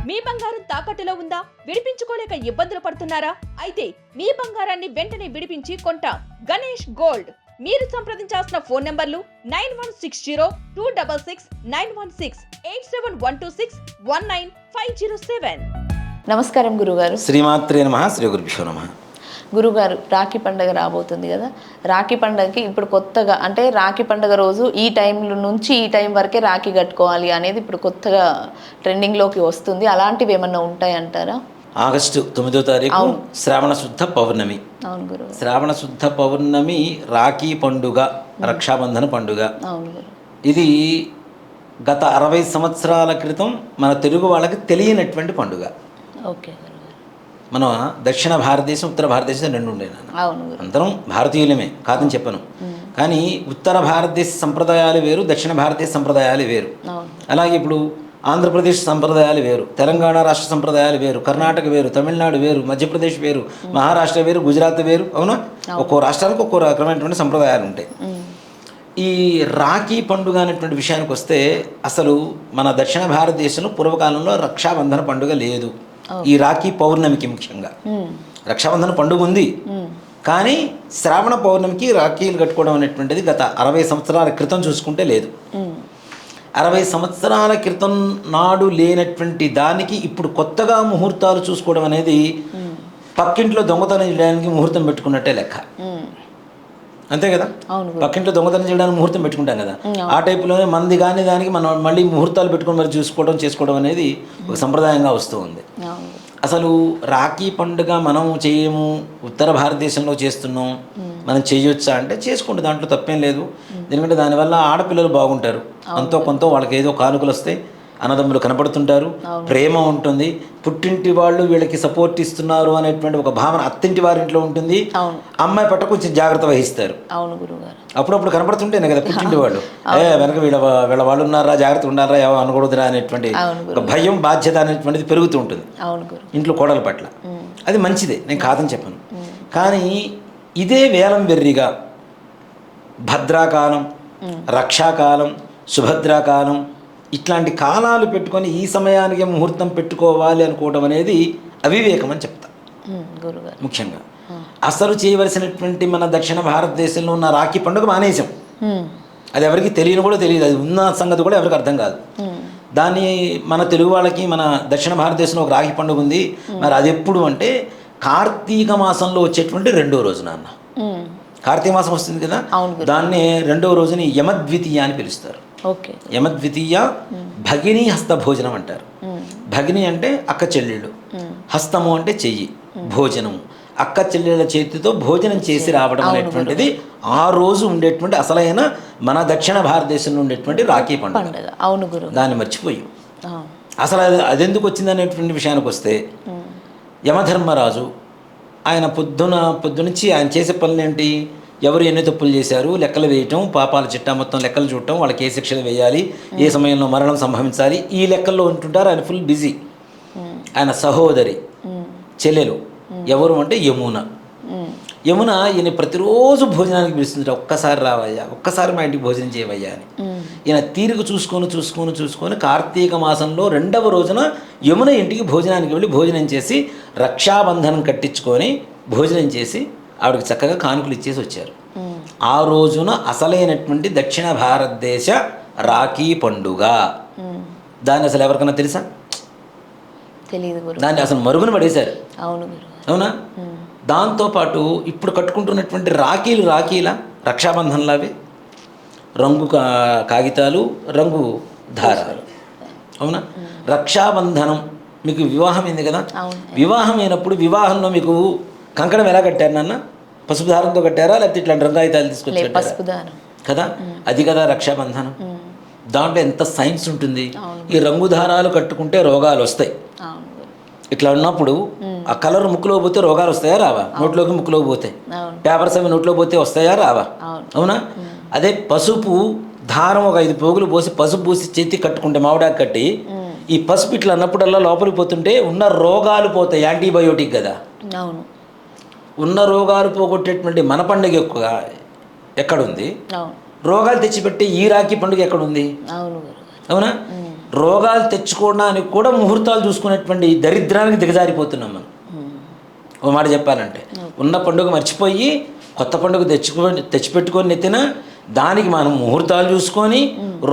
మీ బంగారం తాకట్టులో ఉందా? విడిపించుకోలేక ఇబ్బందులు పడుతున్నారా? అయితే మీ బంగారాన్ని వెంటనే విడిపించి కొంటాం. గణేష్ గోల్డ్. మీరు సంప్రదించాల్సిన ఫోన్ నంబర్లు 9160-266-916, 8712619507. నమస్కారం గురుగారు. శ్రీమాత్రే నమః. శ్రీ గురుభ్యో నమః. గురుగారు, రాఖీ పండుగ రాబోతుంది కదా. రాఖీ పండుగకి ఇప్పుడు కొత్తగా అంటే రాఖీ పండుగ రోజు ఈ టైం నుంచి ఈ టైం వరకే రాఖీ కట్టుకోవాలి అనేది ఇప్పుడు కొత్తగా ట్రెండింగ్లోకి వస్తుంది. అలాంటివి ఏమన్నా ఉంటాయంటారా? ఆగస్టు 9వ తారీఖు శ్రావణ శుద్ధ పౌర్ణమి. అవును గురు. శ్రావణ శుద్ధ పౌర్ణమి రాఖీ పండుగ, రక్షాబంధన పండుగ. అవును గురు. ఇది గత 60 సంవత్సరాల క్రితం మన తెలుగు వాళ్ళకి తెలియనటువంటి పండుగ. ఓకే గురుగారు. మన దక్షిణ భారతదేశం, ఉత్తర భారతదేశం రెండు ఉండే నాన్న. అవును గురు. అందరం భారతీయులమే కాదని చెప్పను, కానీ ఉత్తర భారతదేశ సంప్రదాయాలు వేరు, దక్షిణ భారతదేశ సంప్రదాయాలు వేరు. అవును. అలాగే ఇప్పుడు ఆంధ్రప్రదేశ్ సంప్రదాయాలు వేరు, తెలంగాణ రాష్ట్ర సంప్రదాయాలు వేరు, కర్ణాటక వేరు, తమిళనాడు వేరు, మధ్యప్రదేశ్ వేరు, మహారాష్ట్ర వేరు, గుజరాత్ వేరు. అవునా? ఒక్కో రాష్ట్రానికి ఒక్కో రకమైనటువంటి సంప్రదాయాలు ఉంటాయి. ఈ రాఖీ పండుగ అనేటువంటి విషయానికి వస్తే అసలు మన దక్షిణ భారతదేశంలో పూర్వకాలంలో రక్షాబంధన పండుగ లేదు. ఈ రాఖీ పౌర్ణమికి ముఖ్యంగా రక్షాబంధన పండుగ ఉంది, కానీ శ్రావణ పౌర్ణమికి రాఖీలు కట్టుకోవడం అనేటువంటిది గత 60 సంవత్సరాల క్రితం చూసుకుంటే లేదు. 60 సంవత్సరాల క్రితం నాడు లేనటువంటి దానికి ఇప్పుడు కొత్తగా ముహూర్తాలు చూసుకోవడం అనేది పక్కింట్లో దొంగతనం చేయడానికి ముహూర్తం పెట్టుకున్నట్టే లెక్క. అంతే కదా? పక్కింట్లో దొంగతనం చేయడానికి ముహూర్తం పెట్టుకుంటాం కదా, ఆ టైపులోనే మంది కానీ దానికి మనం మళ్ళీ ముహూర్తాలు పెట్టుకుని మరి చేసుకోవడం అనేది ఒక సంప్రదాయంగా వస్తూ ఉంది. అసలు రాఖీ పండుగ మనం చేయము, ఉత్తర భారతదేశంలో చేస్తున్నాం, మనం చేయొచ్చా అంటే చేసుకోండి, దాంట్లో తప్పేం లేదు. ఎందుకంటే దానివల్ల ఆడపిల్లలు బాగుంటారు, అంతో కొంత వాళ్ళకి ఏదో కానుకలు వస్తాయి, అన్నదమ్ములు కనపడుతుంటారు, ప్రేమ ఉంటుంది, పుట్టింటి వాళ్ళు వీళ్ళకి సపోర్ట్ ఇస్తున్నారు అనేటువంటి ఒక భావన అత్తింటి వారింట్లో ఉంటుంది. అమ్మాయి పట్ల కొంచెం జాగ్రత్త వహిస్తారు. అప్పుడప్పుడు కనపడుతుంటేనే కదా పుట్టింటి వాళ్ళు వెనక వీళ్ళ వాళ్ళు ఉన్నారా, జాగ్రత్త ఉండారా, ఏవో అనకూడదురా అనేటువంటి ఒక భయం, బాధ్యత అనేటువంటిది పెరుగుతూ ఉంటుంది ఇంట్లో కోడల పట్ల. అది మంచిదే, నేను కాదని చెప్పను. కానీ ఇదే వేలం వెర్రిగా భద్రాకాలం, రక్షాకాలం, సుభద్రాకాలం ఇట్లాంటి కాలాలు పెట్టుకొని ఈ సమయానికి ముహూర్తం పెట్టుకోవాలి అనుకోవడం అనేది అవివేకం అని చెప్తా ముఖ్యంగా. అసలు చేయవలసినటువంటి మన దక్షిణ భారతదేశంలో ఉన్న రాఖీ పండుగ మానేశాం. అది ఎవరికి తెలియని కూడా తెలియదు, అది ఉన్న సంగతి కూడా ఎవరికి అర్థం కాదు. దాన్ని మన తెలుగు వాళ్ళకి మన దక్షిణ భారతదేశంలో ఒక రాఖీ పండుగ ఉంది. మరి అది ఎప్పుడు అంటే కార్తీక మాసంలో వచ్చేటువంటి 2వ రోజు నాన్న. కార్తీక మాసం వస్తుంది కదా, దాన్ని 2వ రోజుని యమద్వితీయ అని పిలుస్తారు. యమద్వితీయ భగిని హస్త భోజనం అంటారు. భగిని అంటే అక్క చెల్లెళ్ళు, హస్తము అంటే చెయ్యి, భోజనము అక్క చెల్లెళ్ళ చేతితో భోజనం చేసి రావడం అనేటువంటిది ఆ రోజు ఉండేటువంటి అసలైన మన దక్షిణ భారతదేశంలో ఉండేటువంటి రాఖీ పండుగ. దాన్ని మర్చిపోయి అసలు అదెందుకు వచ్చింది అనేటువంటి విషయానికి వస్తే, యమధర్మరాజు ఆయన పొద్దునుంచి ఆయన చేసే పనులు ఏంటి, ఎవరు ఎన్ని తప్పులు చేశారు లెక్కలు వేయటం, పాపాల చిట్టా మొత్తం లెక్కలు చూడటం, వాళ్ళకి ఏ శిక్షలు వేయాలి, ఏ సమయంలో మరణం సంభవించాలి, ఈ లెక్కల్లో ఉంటుంటారు. ఆయన ఫుల్ బిజీ. ఆయన సహోదరి చెల్లెలు ఎవరు అంటే యమున. యమున ఈయన ప్రతిరోజు భోజనానికి పిలుస్తుంది, ఒక్కసారి రావయ్యా, ఒక్కసారి మా ఇంటికి భోజనం చేయవయ్యా అని. ఈయన తీరిక చూసుకొని కార్తీక మాసంలో 2వ రోజున యమున ఇంటికి భోజనానికి వెళ్ళి భోజనం చేసి రక్షాబంధనం కట్టించుకొని భోజనం చేసి ఆవిడకి చక్కగా కానుకలు ఇచ్చేసి వచ్చారు. ఆ రోజున అసలైనటువంటి దక్షిణ భారతదేశ రాఖీ పండుగ. దాన్ని అసలు ఎవరికైనా తెలుసా? దాన్ని అసలు మరుగున పడేశారు. అవునా? దాంతోపాటు ఇప్పుడు కట్టుకుంటున్నటువంటి రాఖీల రక్షాబంధన్లావే రంగు కాగితాలు, రంగు దారాలు. అవునా? రక్షాబంధనం మీకు వివాహం అయింది కదా, వివాహం అయినప్పుడు వివాహంలో మీకు కంకణం ఎలా కట్టారు నాన్న? పసుపు దారంతో కట్టారా, లేకపోతే ఇట్లాంటి రంగాయితాలు తీసుకొచ్చి కదా? అది కదా రక్షాబంధనం. దాంట్లో ఎంత సైన్స్ ఉంటుంది. ఈ రంగు దారాలు కట్టుకుంటే రోగాలు వస్తాయి. ఇట్లా ఉన్నప్పుడు ఆ కలర్ ముక్కులో పోతే రోగాలు వస్తాయా రావా? నోట్లోకి ముక్కులో పోతే, పేపర్స్ అవి నోట్లో పోతే వస్తాయా రావా? అవునా? అదే పసుపు దారం ఒక 5 పోగులు పోసి పసుపు పూసి చేతి కట్టుకుంటే, మామిడాకు కట్టి ఈ పసుపు ఇట్లా అన్నప్పుడల్లా లోపలికి పోతుంటే ఉన్న రోగాలు పోతాయి. యాంటీబయోటిక్ కదా. ఉన్న రోగాలు పోగొట్టేటువంటి మన పండుగ ఎక్కడుంది? రోగాలు తెచ్చిపెట్టే ఈ రాఖీ పండుగ ఎక్కడుంది? అవునా? రోగాలు తెచ్చుకోవడానికి కూడా ముహూర్తాలు చూసుకునేటువంటి దరిద్రానికి దిగజారిపోతున్నాం మనం. ఒక మాట చెప్పాలంటే ఉన్న పండుగ మర్చిపోయి కొత్త పండుగ తెచ్చిపెట్టుకొని నెత్తిన దానికి మనం ముహూర్తాలు చూసుకొని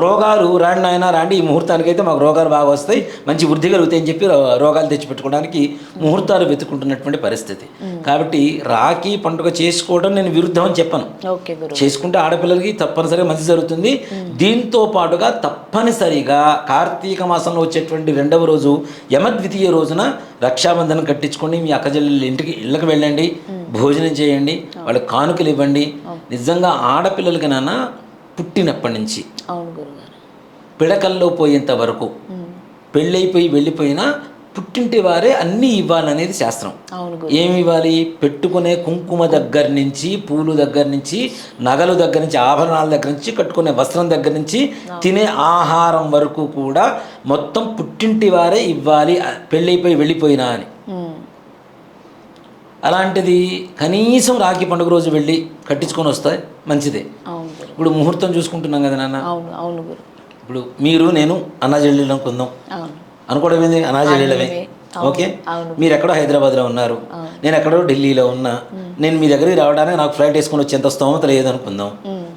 రోగాలు రాండి నాయన రాండి, ఈ ముహూర్తానికి అయితే మాకు రోగాలు బాగా వస్తాయి, మంచి వృద్ధి కలుగుతాయని చెప్పి రోగాలు తెచ్చిపెట్టుకోవడానికి ముహూర్తాలు వెతుకుంటున్నటువంటి పరిస్థితి. కాబట్టి రాఖీ పండుగ చేసుకోవడం నేను విరుద్ధం అని చెప్పను. చేసుకుంటే ఆడపిల్లలకి తప్పనిసరిగా మంచి జరుగుతుంది. దీంతో పాటుగా తప్పనిసరిగా కార్తీక మాసంలో వచ్చేటువంటి 2వ రోజు యమద్వితీయ రోజున రక్షాబంధనం కట్టించుకోండి. మీ అక్కజల్లి ఇళ్ళకి వెళ్ళండి, భోజనం చేయండి, వాళ్ళకి కానుకలు ఇవ్వండి. నిజంగా ఆడపిల్లలకి నాన్న పుట్టినప్పటి నుంచి పిడకల్లో పోయేంత వరకు పెళ్ళైపోయి వెళ్ళిపోయినా పుట్టింటి వారే అన్నీ ఇవ్వాలనేది శాస్త్రం. ఏమి ఇవ్వాలి? పెట్టుకునే కుంకుమ దగ్గర నుంచి, పూలు దగ్గర నుంచి, నగలు దగ్గర నుంచి, ఆభరణాల దగ్గర నుంచి, కట్టుకునే వస్త్రం దగ్గర నుంచి, తినే ఆహారం వరకు కూడా మొత్తం పుట్టింటి వారే ఇవ్వాలి పెళ్ళైపోయి వెళ్ళిపోయినా అని. అలాంటిది కనీసం రాఖీ పండుగ రోజు వెళ్ళి కట్టించుకొని వస్తే మంచిదే. ఇప్పుడు ముహూర్తం చూసుకుంటున్నాం కదా నాన్న. ఇప్పుడు మీరు నేను అన్నాజల్లీలో అనుకుందాం, అనుకోవడం ఏంది అనాజల్లీలమే. ఓకే, మీరు ఎక్కడో హైదరాబాద్లో ఉన్నారు, నేను ఎక్కడో ఢిల్లీలో ఉన్నా. నేను మీ దగ్గరికి రావడానికి నాకు ఫ్లైట్ వేసుకొని వచ్చేంత స్తోమత లేదనుకుందాం.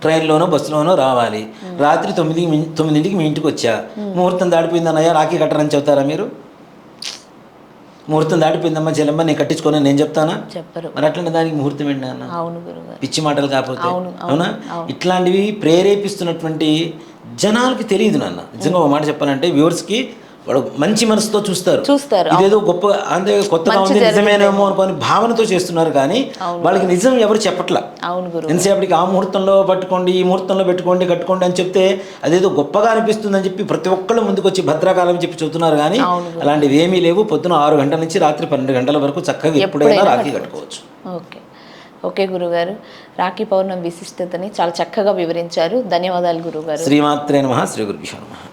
ట్రైన్లోనో బస్సులోనో రావాలి. రాత్రి 9ంటికి మీ ఇంటికి వచ్చా, ముహూర్తం దాడిపోయింది అన్నయ్య రాఖీ కట్టరని చెప్తారా మీరు? ముహూర్తం దాటిపోయిందమ్మా చెల్లెమ్మ నేను కట్టించుకోని నేను చెప్తానా? చెప్పరు. మరి అట్లనే దానికి ముహూర్తం ఏంటి అన్న? పిచ్చి మాటలు కాకపోతే. అవునా? ఇట్లాంటివి ప్రేరేపిస్తున్నటువంటి జనాలకి తెలియదు నాన్న. నిజంగా ఒక మాట చెప్పాలంటే వ్యూవర్స్కి వాడు మంచి మనసుతో చూస్తారు, ఇదేదో గొప్ప అంటే కొత్తగా ఉంది నిజమేనేమో అనుకోని భావనతో చేస్తున్నారు. కానీ వాళ్ళకి నిజం ఎవరు చెప్పట్లా. ఎంతసేపటికి ఆ ముహూర్తంలో పట్టుకోండి, ఈ ముహూర్తంలో పెట్టుకోండి, కట్టుకోండి అని చెప్తే అదేదో గొప్పగా అనిపిస్తుందని చెప్పి ప్రతి ఒక్కళ్ళు ముందుకు వచ్చి భద్రాకాలం చెప్పి చెబుతున్నారు. కానీ అలాంటివి ఏమీ లేవు. పొద్దున 6 గంటల నుంచి రాత్రి 12 గంటల వరకు చక్కగా ఎప్పుడైనా రాఖీ కట్టుకోవచ్చు. ఓకే గురుగారు, రాఖీ పౌర్ణమి విశిష్టతని చాలా చక్కగా వివరించారు. ధన్యవాదాలు గురుగారు. శ్రీమాత్రే నమః. శ్రీ గురుభ్యో నమః.